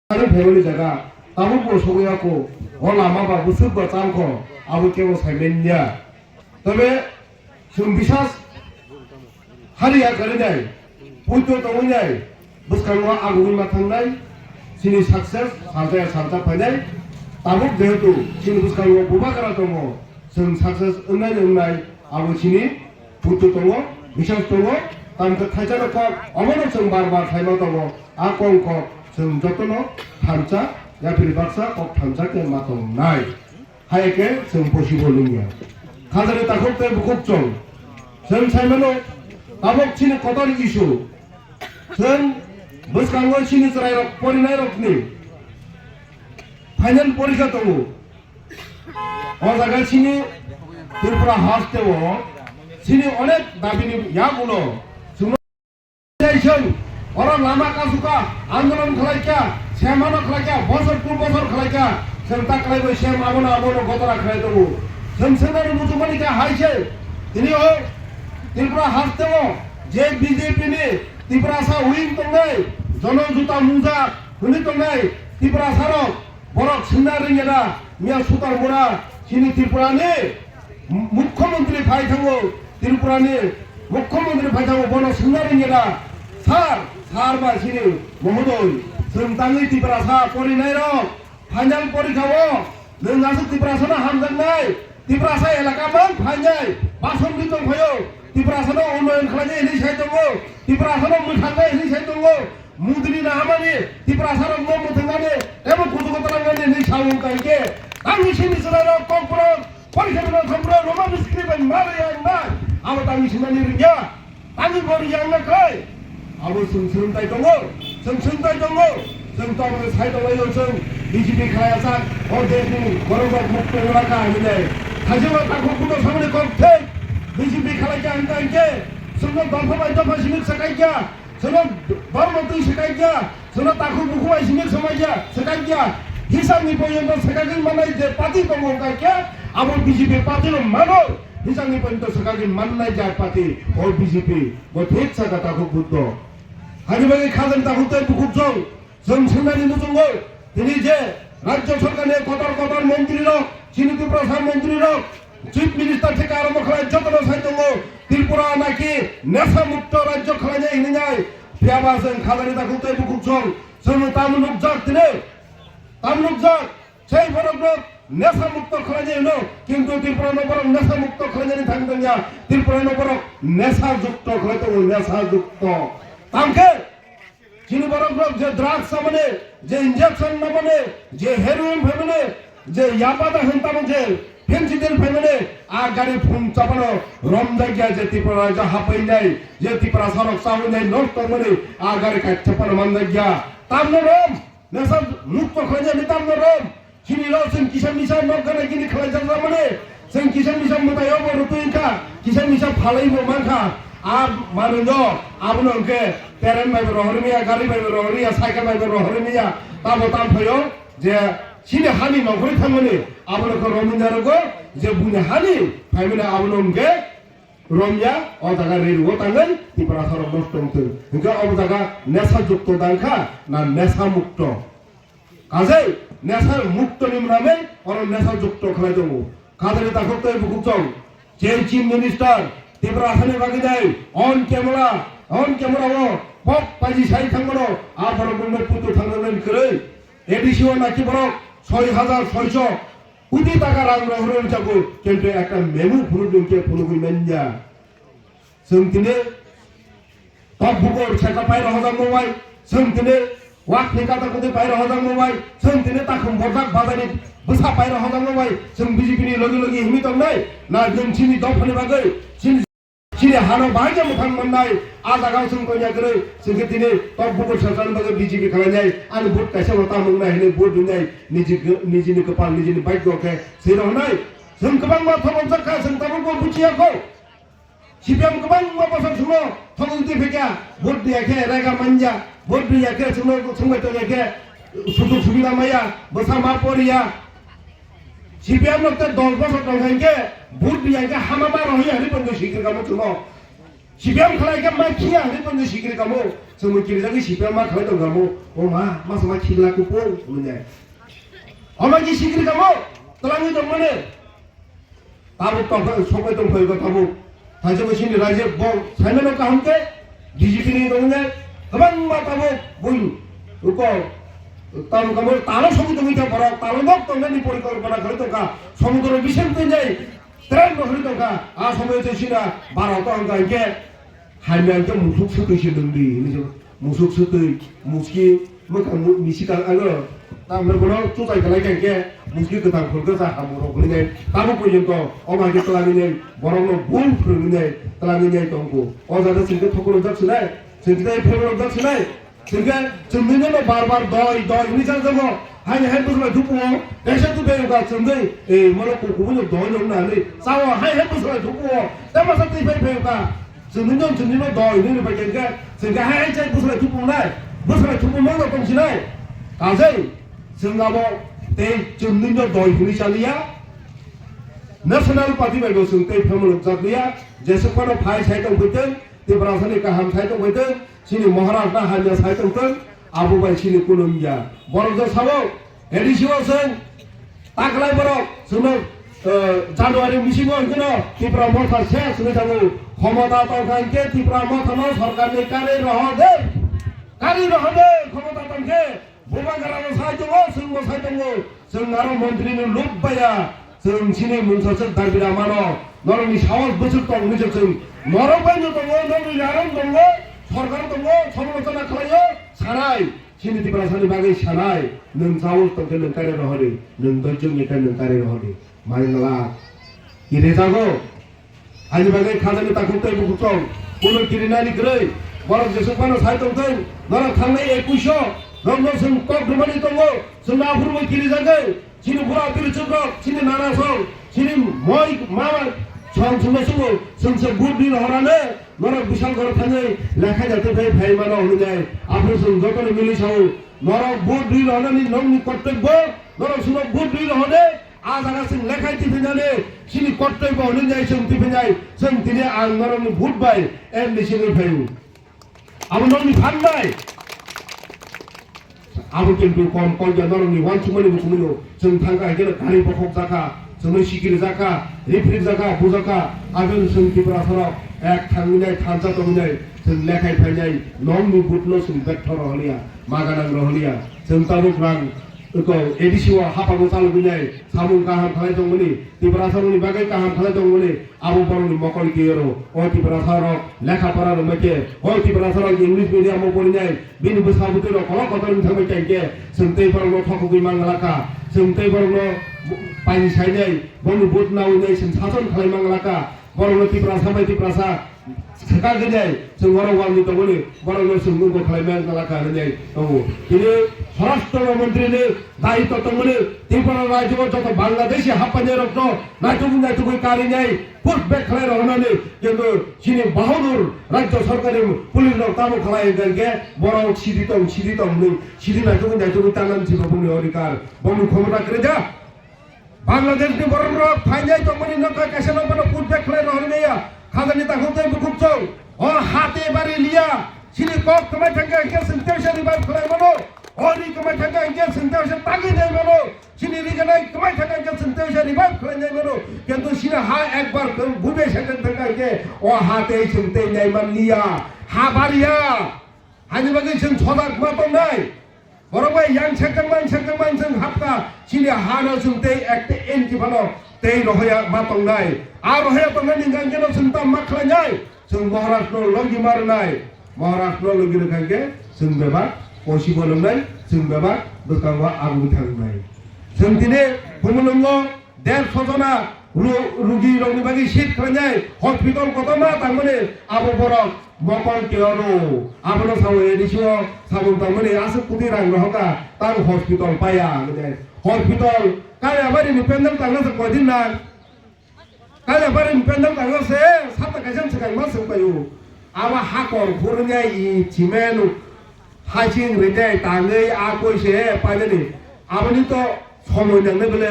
다른 배우는 자가 아무거 소개하고 올라마바 무슨 거 짱고 아무 깨고 살겠냐 그다음에 준비샷 하리야 가르냐 본토 동이냐 무슨 거 아구인 마탕나이 신이 success 살자야 살자파냐 아무 배우도 신이 무슨 거 보바가라 동어 전 success 은나이 아무 신이 본토 동어 미션 동어 다음에 탈자놓고 어머니 정 바르바 살마동어 아꽁고 정 저토노 탐자 야필 박사 꼭 탐자께 맞동 나이 하에게 정 보시고 능력 가정에 딱 홀대 무겁종 전 살면은 아복치는 거단 이슈 전 무슨 거 신이 쓰라이로 버리나이로니 파년 버리가 동우 어사가 신이 들프라 하스테워 신이 어넷 나비니 야구로 정말 orang lama kasuka andolan khalaikia semana khalaikia bosor pur bosor khalaikia senta khalaibo sem abona gotara khalaidobu semsenari mujumani ka haise tini o Tripura হাসতেও যে BJP নি ত্রিপুরা সা wing তংনাই জনজুতা মুজা হুনি তংনাই Tripura সারক বরক সিনারিঙেরা মিয়া সুতার মোড়া সিনি ত্রিপুরানি মুখ্যমন্ত্রী ভাই থাঙ্গো ত্রিপুরানি মুখ্যমন্ত্রী ভাই থাঙ্গো বন সিনারিঙেরা সার বা সিনি মহোদয় जोंतांनि ত্রিপুরা সা পরিনাই রক ফাইনাল পরীক্ষাও नों आसो ত্রিপুরা সানা हामजांनाय ত্রিপুরা সা এলাকা মান ফাইনাই বাসন দিতং भयो ত্রিপুরা সানা উন্নয়ন খালাইनाय एनि साइ दङ ত্রিপুরা साना मोखांनाय एनि साइ दङ मुदिनि नाहामानि ত্রিপুরা साना न मोथांनानै एबो गथगतरांनानै एनि साउ गायके आंनि सिनि सराव ककपुर परीक्षा खामब्र रोमा बिस्क्रिबाय मारै आंना आबो तांनि सिनानि रिया आंनि बरि यांनाखै आबो सोंथाय दङ सोंथाय दङ जों ताबो साइ दङयो जों बिजेपि खालायासा अदेनि गरबक मुक्त राखा हिनै थाजिमा ताखुकुनो सामने कक्थे बिजेपि खालाया अंगाइके जोंनो दफाबाय दफा सिमिक सकाइया जोंनो बरमतै सकाइया जोंनो ताखु बुखुबाय सिमिक समाइया सकाइया हिसाबनि पयन्त सकागिन मानाय जे पार्टी दङ गाइके आबो बिजेपि पार्टीनो मानो हिसाबनि पयन्त सकागिन माननाय जा पार्टी और बिजेपि गथेक सागा ताखु बुद्ध हाजिबागि खाजन ताखुते बुखुजों जों सोंनायनि नुजोंगो दिनै जे राज्य सरकारनि कतर मन्त्रि रक सिनि ত্রিপুরা সার मन्त्रि रक চিফ মিনিস্টার থেকে আরম্ভ করে যতটা সাই দङ ত্রিপুরা নাকি নেশা মুক্ত রাজ্য খালাইনাय হিনাय ফিয়াবা जों খাজানি তাকুতে বুকুজों जों तामुलुक जाक दिनै तामुलुक जाक সেই বরক নেশা মুক্ত খালাইनाय হলো কিন্তু ত্রিপুরা নবরক নেশা মুক্ত খালাইनायनि थांदोंया ত্রিপুরা নবরক নেশা যুক্ত খালাইতো নেশা যুক্ত তামকে চিনি বরক যে ড্রাগস মানে যে ইনজেকশন না মানে যে হেরোইন ফেমনে যে ইয়াবাদা হেনতাম যে ফেন্সিডিল ফেমনে আর গাড়ি ফোন চাপানো রমজাইয়া যে ত্রিপুরা যা হাপাইনাই যে ত্রিপুরা সড়ক সামনে নষ্ট মানে আর গাড়ি কাট চাপানো মানদাইয়া তামনো রম নেশা মুক্ত খাইয়া নিতামনো রম চিনি রসন কিষান মিশা নগানা কিনি খাই যাবা মানে जों किसान मिसा मतायो बरतुइका किसान मिसा फालाइबो मानखा আর মানুষ আবনো কে পেরেন বাইবে রহরমিয়া গাড়ি বাইবে রহরিয়া সাইকেল বাইবে রহরমিয়া তাবো তাম ফয়ো যে সিনে হানি নগরি থামনে আবনো কো রমিনারগো যে বুনে হানি ফাইমিনা আবনো কে রমিয়া ও জায়গা রেরগো তাঙ্গন ত্রিপুরা সরব নষ্টংতে ইনকা ও জায়গা নেশা যুক্ত দাঙ্খা না নেশা মুক্ত কাজে নেশা মুক্ত নিমরামে আর নেশা যুক্ত খাই দङ কাজে তাকতে বুকুচং যে চিফ মিনিস্টার ত্রিপুরা আসামে বাকি যায় অন ক্যামেরা ও পপ পাজি সাই থাকবো আর বড় বন্ধ পুত্র থাকবেন করে এডিসিও নাকি বড় 6,600 কোটি টাকা রাং রহরন যাবো কিন্তু একটা মেমু ফুলুকে ফুলুগুই মেনজা जोंथिने टप बुकर छेका पाइर हजां मोबाइ जोंथिने वाक निकाता कुदे पाइर हजां मोबाइ जोंथिने ताखुम बरदाक बाजानि बसा पाइर हजां मोबाइ जों बिजेपिनि लगे हिमितं नाय ना जों सिनि दफानि बागै सिनि हानो बाहायजा मोखां मोननाय आजागाव जों कन्या गरै जोंखि दिनै टप बुकर सरकारनि बागै बिजेपि खालायनाय आरो भोट कायसा मता मोननाय हिने भोट दिनाय निजिनि कपाल निजिनि भाग्यके सेरहनाय जों गोबां बाथ्रा बुंजाखा जों दाबो बुजियाखै सिपिएम गोबां बाथ्रा सुनो थंगि फेका भोट दियाखे रायगा मानजा भोट दियाखे सुनो संबाय तयाखे सुजुग सुबिदा माया बसा मा परिया सिपिएम नते 10 বছর তংखायके भोट दियाखे हामाबा रहि हारि बंद सिखिर गामो सुनो 시병 칼라이가 막 키야 안 했던 시기를 가면 정말 길자기 시병 막 가던 가면 마서 막 키라고 뽕 그러네 어마기 시기를 가면 떠랑이 동문에 다부 또 소매동 벌고 다부 다시 신이 라이제 뭐 살면과 함께 디지털이 동네 그만 마다부 보인 그거 다른 가면 다른 소매동이 돼 버려 다른 것 동네니 보일 거 보라 그러던가 소매동을 미생된자이 그런 거 그러던가 소매도 시나 말하고 한가 이게 할매한테 무속 쓰듯이는데 무속 쓰듯 무ski 뭐가 미시가 아거 나무로 쪼다이 갈라게 무ski 그다 걸거자 함으로 그러네 다부분도 어마게 떠나는 뭐라고 뭘 그러네 떠나는 동고 어자도 진짜 토고로 잡스네 진짜 표로 잡스네 진짜 전면으로 바로바로 더 이니잖아 하니 해보스만 두고 대셔도 배우가 전에 뭐라고 구분을 더 넣나니 싸워 하니 해보스만 두고 때마다 배우가 전면 더 있는 거니까 진짜 하이 ใจ 무슨 두고 날 무슨 두고 먹는 동시에 가서 생각하고 대 전면 더 있는 자리야 내셔널 파티 말고 승대 표를 잡고야 제스파로 파이 사이동 그때 대브라선이가 함 사이동 그때 신이 모하라나 하며 사이동 때 아부바이 신이 꾸는야 뭐라도 사고 에디시워선 딱라이 버럭 스노 জানুয়ারি মিশিং অঞ্চল ত্রিপুরা মথা শেষ হয়ে যাব ক্ষমতা তঙ্কে ত্রিপুরা মথানো সরকারনি কারি রহদে ক্ষমতা তঙ্কে বোমা গারানো সাহায্য जों সাহায্য जों आरो মন্ত্রীनि লুববায়া जों सिनि मुंसासो दाबिरा मानो नरनि साहस बोसोर दं निजों जों नरबायनो दङ नरनि आराम दङ सरकार दङ समालोचना खालायो सानाय सिनि ত্রিপুরা सानि बागै सानाय नों साहस दंके नों कारि रहदे नों दजोंनिफ्राय नों कारि रहदे माइला इरेजागो आनि बागै खाजानि ताखुंताय बुकुचं कोन किरिनानि ग्रै बरक जेसोपानो साइतंथै नरा थांनाय 2100 नंगो जों कगमानि दङ जों आफुरबो किरिजागै सिनि बुरा बिरचुक सिनि नानासं सिनि मय मामा संसुमसुमो जोंसो बुद्धि हराने नरा बिसाल घर थाङै लेखा जाते भाइ मानो होनाय आफुर जों जतनि मिलिसाव नरा बुद्धि हरानि नंनि कर्तव्य नरा सुनो बुद्धि हने आजागासिं लेखाय तिफिनानै सिनि कर्तव्य होनो जाय जों तिफिनाय जों दिनै आं नरनि भुटबाय एमनिसिनि फायु आबो नरनि फानबाय आबो किन्तु कम कलजा नरनि वान सुमनि बुकुमिनो जों थांगा गेल गारि बखक जाका जों सिगिरि जाका रिफ्रिक जाका बुजाका आगोल जों ত্রিপুরা सराव एक थांनाय थांजा दंनाय जों लेखाय फायनाय नंनि भुटनो जों बेक्टर हलिया मागानां रहलिया जों ताबुक रां 그 에디시와 하파고 살고네 사문 가함 खालाय दंमोनि ত্রিপুরা सरनि बागै गाहाम खालाय दंमोनि आबो बरनि मकल गेरो ত্রিপুরা सरक लेखा फरानो मके ত্রিপুরা सरक इंग्लिश मीडियम पढिनाय बिनि बसाबुतरो कल कतरनि थांबाय थांके जोंतै बरनो थखगै मांगलाका जोंतै बरनो पानि सायनाय बरनो बुट नावनाय जों सासन खालाय मांगलाका बरनो ত্রিপুরা साबाय ত্রিপুরা सा সেকাগিনাই जों वरवानि दंमोनि बरनो जों मुंगो खालाय मांगलाका होनाय दङ बिनि স্বরাষ্ট্রমন্ত্রীর দায়িত্ব তমনে ত্রিপুরা রাজ্য যত বাংলাদেশি হাপানে রক্ত নাইটুকু কারি নাই ফুট ব্যাক খেলায় রহনানি কিন্তু সিনি বাহাদুর রাজ্য সরকারি পুলিশ তামো খেলায় গেলকে বড় সিদিতম সিদি নাইটুকু টানান ছিল বুনি অধিকার বমি ক্ষমতা করে যা বাংলাদেশনি বড় ফাইনাই তমনি নকা কেসেন বড় ফুট ব্যাক খেলায় রহনাইয়া খাজানি তাকুতে বুকুচং ও হাতে বাড়ি লিয়া সিনি কক কমাই থাকে কে সিনতেশারি বাই খেলায় মনো 어디 그만 잠깐 이제 승대하셔 딱이 되면은 신이 리전에 그만 잠깐 이제 승대하셔 리바 그러냐면은 근데 신이 하 액bar 그 무배 생각 잠깐 이제 하대 승대 내만 리야 하바리야 아니면 좀 초닥 맞던나이 뭐라고 양 잠깐만 좀 합다 신이 하나 승대 액대 엔지 바로 대로 해야 맞던나이 아로 해야 동안 인간계로 승담 막하냐이 승 महाराष्ट्र लगी मारनाय महाराष्ट्र लगी रखांगे 승배바 पसिबलनाय जों बेबा बोखांबा आगु थांनाय जों दिनै बुंलंगो 150 जना रुगि रंनि बागै सिट खालायनाय हस्पिटाल कतमा थांमोने आबो बरक मकल केरो आबो साव एदिसो साबुन थांमोने आसो कुति रां रहका तां हस्पिटाल पाया हस्पिटाल काले आबारि पेन्डल थांनो कदिन ना काले आबारि पेन्डल थांनो से साता गायजों सिगां मा सोंबायो आबा हाकर फुरनाय इ चिमेनु हाइसिं रेडे ताङै आकइसे पाइनानि आबनि तो समय नांनो बेले